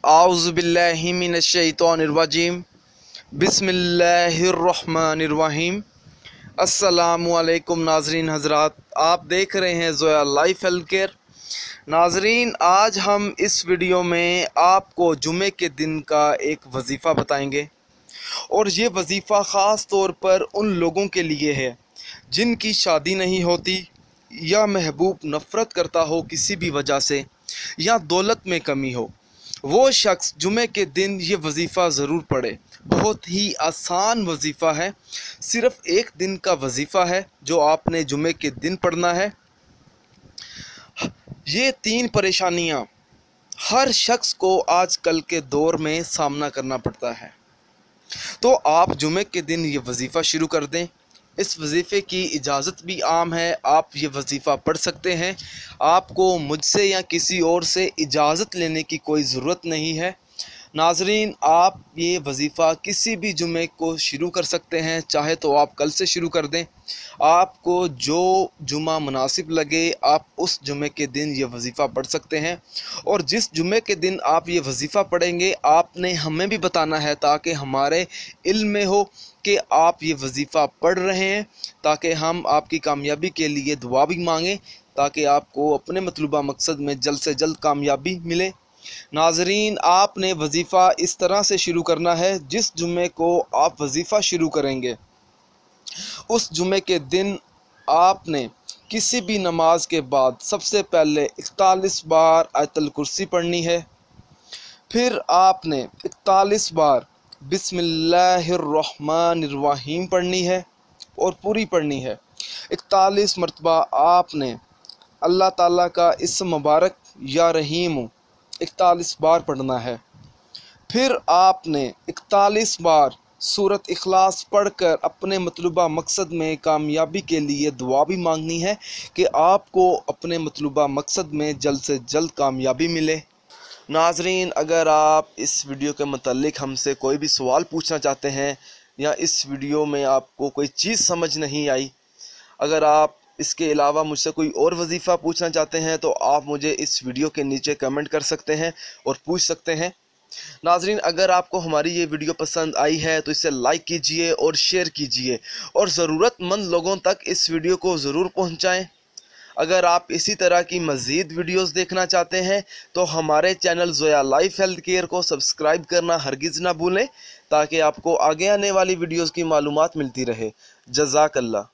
आउज़ुबिल्लाहि मिनश्शैतानिर्रजीम बिस्मिल्लाहिर्रहमानिर्रहीम। अस्सलामु अलैकुम नाजरीन हज़रात, आप देख रहे हैं ज़ोया लाइफ हेल्थ केयर। नाजरीन, आज हम इस वीडियो में आपको जुमे के दिन का एक वजीफ़ा बताएंगे और ये वजीफ़ा ख़ास तौर पर उन लोगों के लिए है जिनकी शादी नहीं होती या महबूब नफ़रत करता हो किसी भी वजह से या दौलत में कमी हो। वो शख्स जुमे के दिन ये वजीफ़ा ज़रूर पढ़े। बहुत ही आसान वजीफ़ा है, सिर्फ़ एक दिन का वजीफ़ा है जो आपने जुमे के दिन पढ़ना है। ये 3 परेशानियाँ हर शख्स को आजकल के दौर में सामना करना पड़ता है, तो आप जुमे के दिन ये वजीफ़ा शुरू कर दें। इस वजीफ़े की इजाज़त भी आम है, आप ये वजीफ़ा पढ़ सकते हैं। आपको मुझसे या किसी और से इजाज़त लेने की कोई ज़रूरत नहीं है। नाजरीन, आप ये वजीफ़ा किसी भी जुमे को शुरू कर सकते हैं, चाहे तो आप कल से शुरू कर दें। आपको जो जुमा मुनासिब लगे आप उस जुमे के दिन ये वजीफ़ा पढ़ सकते हैं। और जिस जुमे के दिन आप ये वजीफ़ा पढ़ेंगे आपने हमें भी बताना है, ताकि हमारे इल्म में हो कि आप ये वजीफ़ा पढ़ रहे हैं, ताकि हम आपकी कामयाबी के लिए दुआ भी मांगें, ताकि आपको अपने मतलूबा मकसद में जल्द से जल्द कामयाबी मिले। नाजरीन, आपने वजीफ़ा इस तरह से शुरू करना है, जिस जुमे को आप वजीफ़ा शुरू करेंगे उस जुमे के दिन आपने किसी भी नमाज के बाद सबसे पहले 41 बार आयतुल कुर्सी पढ़नी है। फिर आपने 41 बार बिस्मिल्लाहिर्रहमानिर्रहीम पढ़नी है और पूरी पढ़नी है। 41 मरतबा आपने अल्लाह ताला का इस्म मुबारक या रहीम 41 बार पढ़ना है। फिर आपने 41 बार सूरत इखलास पढ़कर अपने मतलूबा मकसद में कामयाबी के लिए दुआ भी मांगनी है कि आपको अपने मतलूबा मकसद में जल्द से जल्द कामयाबी मिले। नाजरीन, अगर आप इस वीडियो के मतलब हमसे कोई भी सवाल पूछना चाहते हैं या इस वीडियो में आपको कोई चीज़ समझ नहीं आई, अगर आप इसके अलावा मुझसे कोई और वजीफ़ा पूछना चाहते हैं तो आप मुझे इस वीडियो के नीचे कमेंट कर सकते हैं और पूछ सकते हैं। नाजरीन, अगर आपको हमारी ये वीडियो पसंद आई है तो इसे लाइक कीजिए और शेयर कीजिए और ज़रूरतमंद लोगों तक इस वीडियो को ज़रूर पहुंचाएं। अगर आप इसी तरह की मज़ीद वीडियोस देखना चाहते हैं तो हमारे channel Zoya life health care को सब्सक्राइब करना हरगिज़ ना भूलें, ताकि आपको आगे आने वाली वीडियोस की मालूमात मिलती रहे। जज़ाकल्लाह।